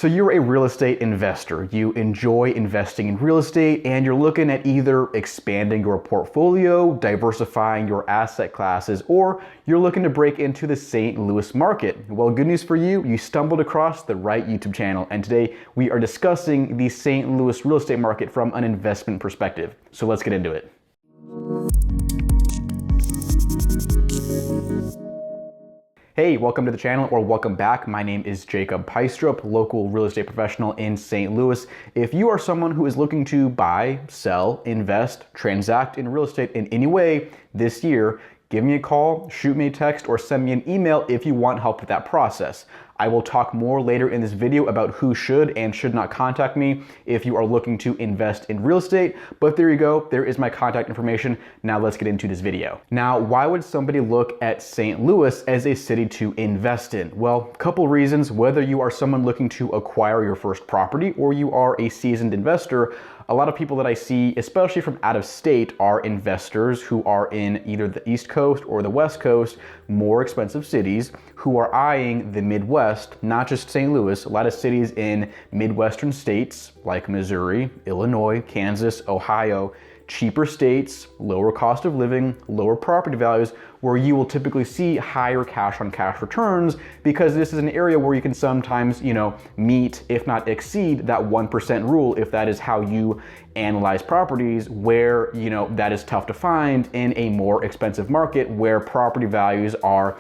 So you're a real estate investor. You enjoy investing in real estate and you're looking at either expanding your portfolio, diversifying your asset classes, or you're looking to break into the St. Louis market. Well, good news for you, you stumbled across the right YouTube channel, and today we are discussing the St. Louis real estate market from an investment perspective. So let's get into it. Hey, welcome to the channel, or welcome back. My name is Jacob Peistrup, local real estate professional in St. Louis. If you are someone who is looking to buy, sell, invest, transact in real estate in any way this year, give me a call, shoot me a text, or send me an email if you want help with that process. I will talk more later in this video about who should and should not contact me if you are looking to invest in real estate, but there you go, there is my contact information. Now let's get into this video. Now, why would somebody look at St. Louis as a city to invest in? Well, a couple reasons. Whether you are someone looking to acquire your first property or you are a seasoned investor, a lot of people that I see, especially from out of state, are investors who are in either the East Coast or the West Coast, more expensive cities, who are eyeing the Midwest, not just St. Louis, a lot of cities in Midwestern states like Missouri, Illinois, Kansas, Ohio, cheaper states, lower cost of living, lower property values, where you will typically see higher cash on cash returns, because this is an area where you can sometimes, meet, if not exceed, that 1% rule if that is how you analyze properties, where, that is tough to find in a more expensive market where property values are,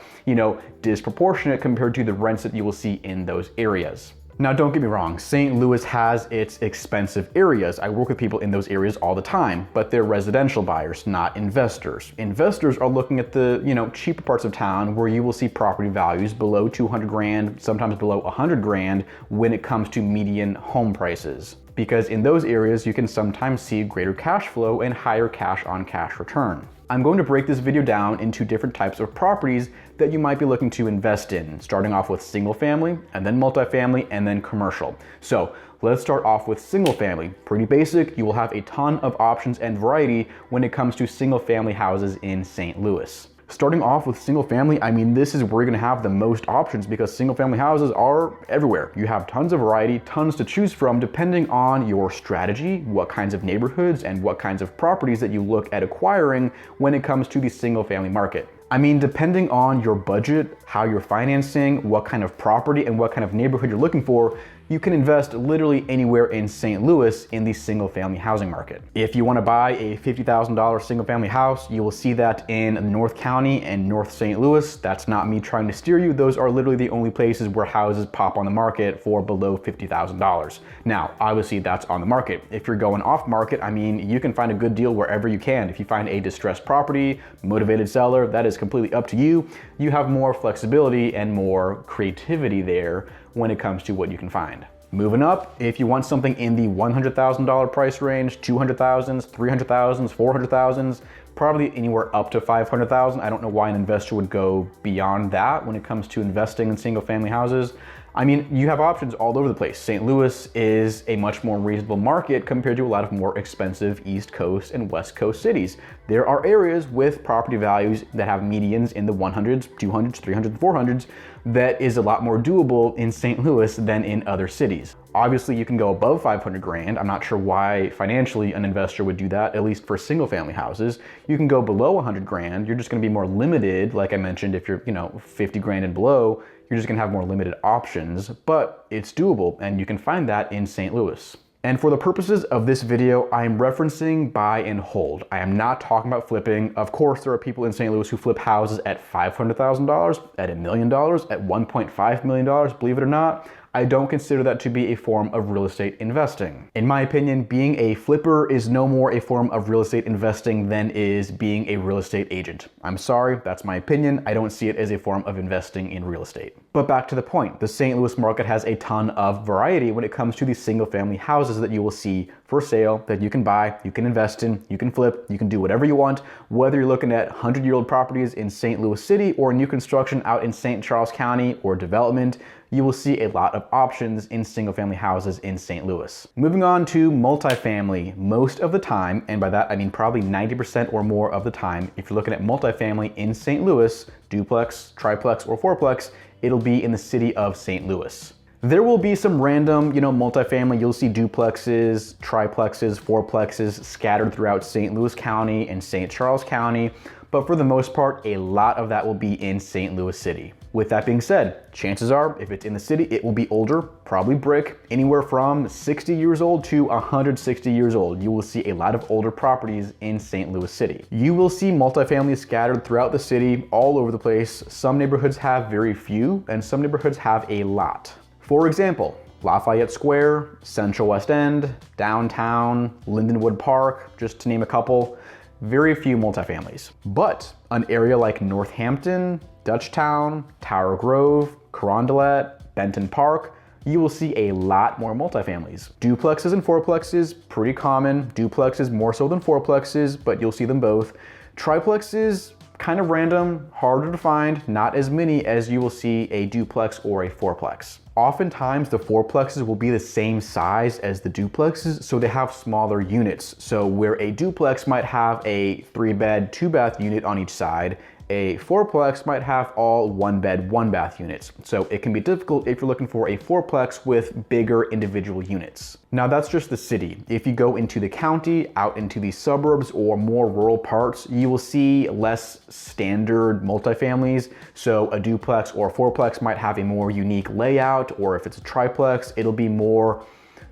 disproportionate compared to the rents that you will see in those areas. Now, don't get me wrong, St. Louis has its expensive areas. I work with people in those areas all the time, but they're residential buyers, not investors. Investors are looking at the, cheaper parts of town where you will see property values below 200 grand, sometimes below 100 grand when it comes to median home prices. Because in those areas, you can sometimes see greater cash flow and higher cash on cash return. I'm going to break this video down into different types of properties that you might be looking to invest in, starting off with single family, and then multifamily, and then commercial. So let's start off with single family. Pretty basic. You will have a ton of options and variety when it comes to single family houses in St. Louis. Starting off with single family, this is where you're gonna have the most options, because single family houses are everywhere. You have tons of variety, tons to choose from depending on your strategy, what kinds of neighborhoods and what kinds of properties that you look at acquiring when it comes to the single family market. Depending on your budget, how you're financing, what kind of property and what kind of neighborhood you're looking for, you can invest literally anywhere in St. Louis in the single family housing market. If you want to buy a $50,000 single family house, you will see that in North County and North St. Louis. That's not me trying to steer you. Those are literally the only places where houses pop on the market for below $50,000. Now, obviously that's on the market. If you're going off market, you can find a good deal wherever you can. If you find a distressed property, motivated seller, that is completely up to you. You have more flexibility and more creativity there when it comes to what you can find. Moving up, if you want something in the $100,000 price range, $200,000s, $300,000s, $400,000s, probably anywhere up to $500,000. I don't know why an investor would go beyond that when it comes to investing in single family houses. You have options all over the place. St. Louis is a much more reasonable market compared to a lot of more expensive East Coast and West Coast cities. There are areas with property values that have medians in the 100s, 200s, 300s, and 400s that is a lot more doable in St. Louis than in other cities. Obviously, you can go above 500 grand. I'm not sure why financially an investor would do that, at least for single family houses. You can go below 100 grand. You're just gonna be more limited. Like I mentioned, if you're 50 grand and below, you're just gonna have more limited options, but it's doable, and you can find that in St. Louis. And for the purposes of this video, I am referencing buy and hold. I am not talking about flipping. Of course, there are people in St. Louis who flip houses at $500,000, at $1 million, at $1.5 million, believe it or not. I don't consider that to be a form of real estate investing. In my opinion, being a flipper is no more a form of real estate investing than is being a real estate agent. I'm sorry, that's my opinion. I don't see it as a form of investing in real estate. But back to the point, the St. Louis market has a ton of variety when it comes to the single family houses that you will see for sale, that you can buy, you can invest in, you can flip, you can do whatever you want, whether you're looking at 100-year-old properties in St. Louis City or new construction out in St. Charles County or development. You will see a lot of options in single family houses in St. Louis. Moving on to multifamily, most of the time, and by that I mean probably 90% or more of the time, if you're looking at multifamily in St. Louis, duplex, triplex, or fourplex, it'll be in the city of St. Louis. There will be some random, multifamily. You'll see duplexes, triplexes, fourplexes scattered throughout St. Louis County and St. Charles County, but for the most part, a lot of that will be in St. Louis City. With that being said, chances are, if it's in the city, it will be older, probably brick, anywhere from 60 years old to 160 years old. You will see a lot of older properties in St. Louis City. You will see multifamily scattered throughout the city, all over the place. Some neighborhoods have very few, and some neighborhoods have a lot. For example, Lafayette Square, Central West End, Downtown, Lindenwood Park, just to name a couple. Very few multifamilies. But an area like Northampton, Dutchtown, Tower Grove, Carondelet, Benton Park, you will see a lot more multifamilies. Duplexes and fourplexes, pretty common. Duplexes more so than fourplexes, but you'll see them both. Triplexes, kind of random, harder to find, not as many as you will see a duplex or a fourplex. Oftentimes the fourplexes will be the same size as the duplexes, so they have smaller units. So where a duplex might have a 3-bed, 2-bath unit on each side, a fourplex might have all 1-bed, 1-bath units. So it can be difficult if you're looking for a fourplex with bigger individual units. Now that's just the city. If you go into the county, out into the suburbs or more rural parts, you will see less standard multifamilies. So a duplex or a fourplex might have a more unique layout, or if it's a triplex, it'll be more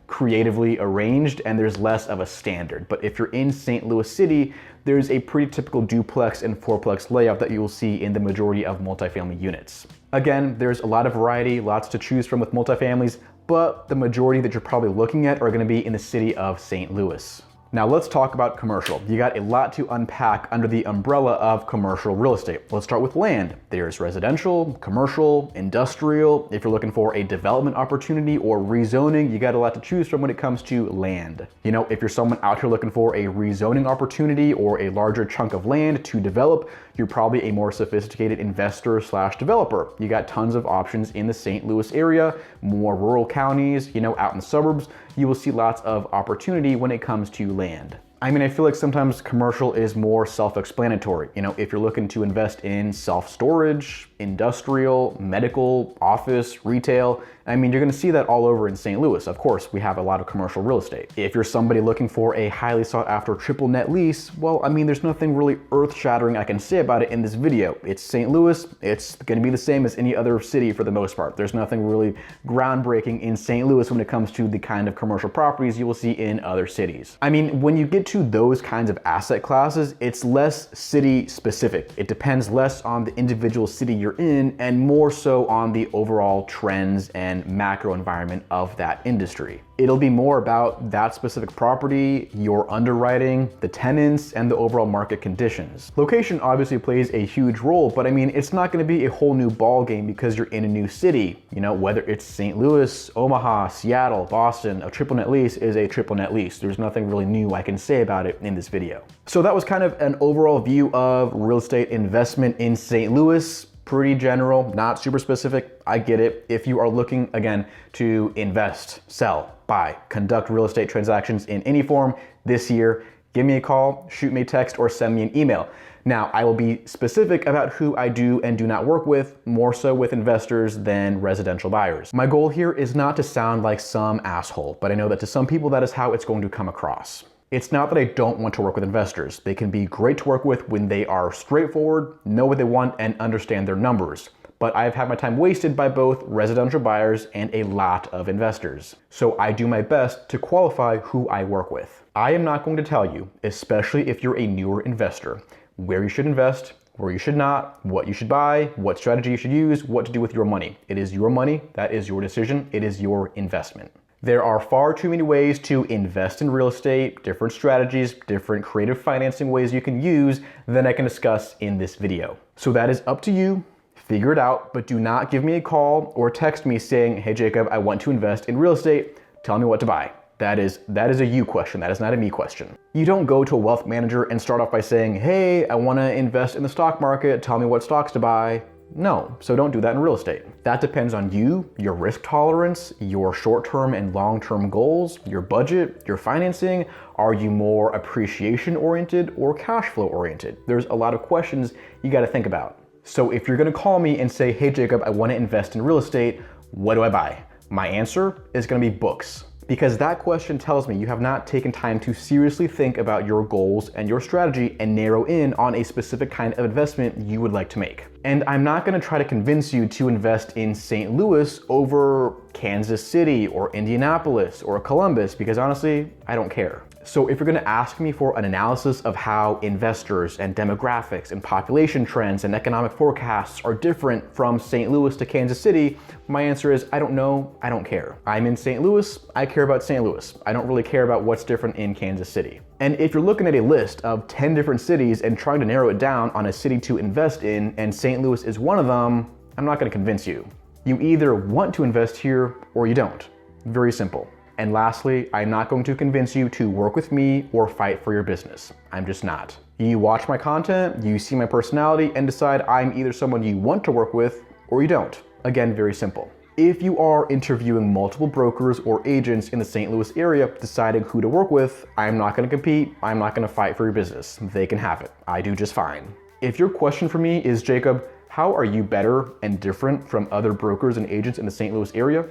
creatively arranged and there's less of a standard. But if you're in St. Louis City, there's a pretty typical duplex and fourplex layout that you will see in the majority of multifamily units. Again, there's a lot of variety, lots to choose from with multifamilies, but the majority that you're probably looking at are going to be in the city of St. Louis. Now let's talk about commercial. You got a lot to unpack under the umbrella of commercial real estate. Let's start with land. There's residential, commercial, industrial. If you're looking for a development opportunity or rezoning, you got a lot to choose from when it comes to land. If you're someone out here looking for a rezoning opportunity or a larger chunk of land to develop, you're probably a more sophisticated investor / developer. You got tons of options in the St. Louis area, more rural counties, out in the suburbs. You will see lots of opportunity when it comes to land. I feel like sometimes commercial is more self-explanatory. If you're looking to invest in self-storage, industrial, medical, office, retail, you're gonna see that all over in St. Louis. Of course, we have a lot of commercial real estate. If you're somebody looking for a highly sought after triple net lease, well, there's nothing really earth-shattering I can say about it in this video. It's St. Louis, it's gonna be the same as any other city for the most part. There's nothing really groundbreaking in St. Louis when it comes to the kind of commercial properties you will see in other cities. When you get to those kinds of asset classes, it's less city specific. It depends less on the individual city you're in and more so on the overall trends and macro environment of that industry. It'll be more about that specific property, your underwriting, the tenants, and the overall market conditions. Location obviously plays a huge role, but it's not gonna be a whole new ball game because you're in a new city. Whether it's St. Louis, Omaha, Seattle, Boston, a triple net lease is a triple net lease. There's nothing really new I can say about it in this video. So that was kind of an overall view of real estate investment in St. Louis. Pretty general, not super specific. I get it. If you are looking, again, to invest, sell, buy, conduct real estate transactions in any form this year, give me a call, shoot me a text, or send me an email. Now, I will be specific about who I do and do not work with, more so with investors than residential buyers. My goal here is not to sound like some asshole, but I know that to some people that is how it's going to come across. It's not that I don't want to work with investors. They can be great to work with when they are straightforward, know what they want, and understand their numbers. But I've had my time wasted by both residential buyers and a lot of investors. So I do my best to qualify who I work with. I am not going to tell you, especially if you're a newer investor, where you should invest, where you should not, what you should buy, what strategy you should use, what to do with your money. It is your money, that is your decision, it is your investment. There are far too many ways to invest in real estate, different strategies, different creative financing ways you can use than I can discuss in this video. So that is up to you. Figure it out, but do not give me a call or text me saying, hey Jacob, I want to invest in real estate. Tell me what to buy. That is a you question. That is not a me question. You don't go to a wealth manager and start off by saying, hey, I want to invest in the stock market. Tell me what stocks to buy. No, so don't do that in real estate. That depends on you, your risk tolerance, your short-term and long-term goals, your budget, your financing. Are you more appreciation-oriented or cash flow-oriented? There's a lot of questions you got to think about. So if you're going to call me and say, hey Jacob, I want to invest in real estate, what do I buy? My answer is gonna be books. Because that question tells me you have not taken time to seriously think about your goals and your strategy and narrow in on a specific kind of investment you would like to make. And I'm not gonna try to convince you to invest in St. Louis over Kansas City or Indianapolis or Columbus, because honestly, I don't care. So if you're gonna ask me for an analysis of how investors and demographics and population trends and economic forecasts are different from St. Louis to Kansas City, my answer is I don't know, I don't care. I'm in St. Louis, I care about St. Louis. I don't really care about what's different in Kansas City. And if you're looking at a list of 10 different cities and trying to narrow it down on a city to invest in, and St. Louis is one of them, I'm not gonna convince you. You either want to invest here or you don't. Very simple. And lastly, I'm not going to convince you to work with me or fight for your business. I'm just not. You watch my content, you see my personality, and decide I'm either someone you want to work with or you don't. Again, very simple. If you are interviewing multiple brokers or agents in the St. Louis area deciding who to work with, I'm not gonna compete, I'm not gonna fight for your business. They can have it. I do just fine. If your question for me is, Jacob, how are you better and different from other brokers and agents in the St. Louis area?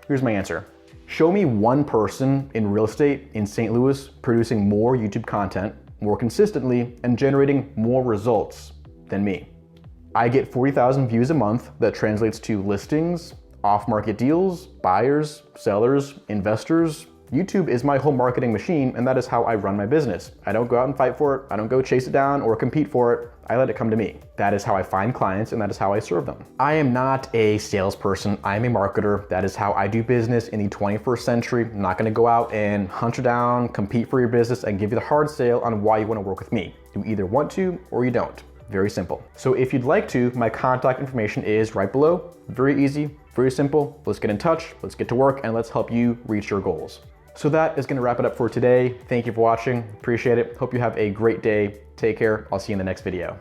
Here's my answer. Show me one person in real estate in St. Louis producing more YouTube content more consistently and generating more results than me. I get 40,000 views a month that translates to listings, off-market deals, buyers, sellers, investors. YouTube is my whole marketing machine, and that is how I run my business. I don't go out and fight for it. I don't go chase it down or compete for it. I let it come to me. That is how I find clients, and that is how I serve them. I am not a salesperson. I am a marketer. That is how I do business in the 21st century. I'm not gonna go out and hunt you down, compete for your business, and give you the hard sale on why you wanna work with me. You either want to or you don't. Very simple. So if you'd like to, my contact information is right below. Very easy, very simple. Let's get in touch, let's get to work, and let's help you reach your goals. So that is gonna wrap it up for today. Thank you for watching, appreciate it. Hope you have a great day. Take care, I'll see you in the next video.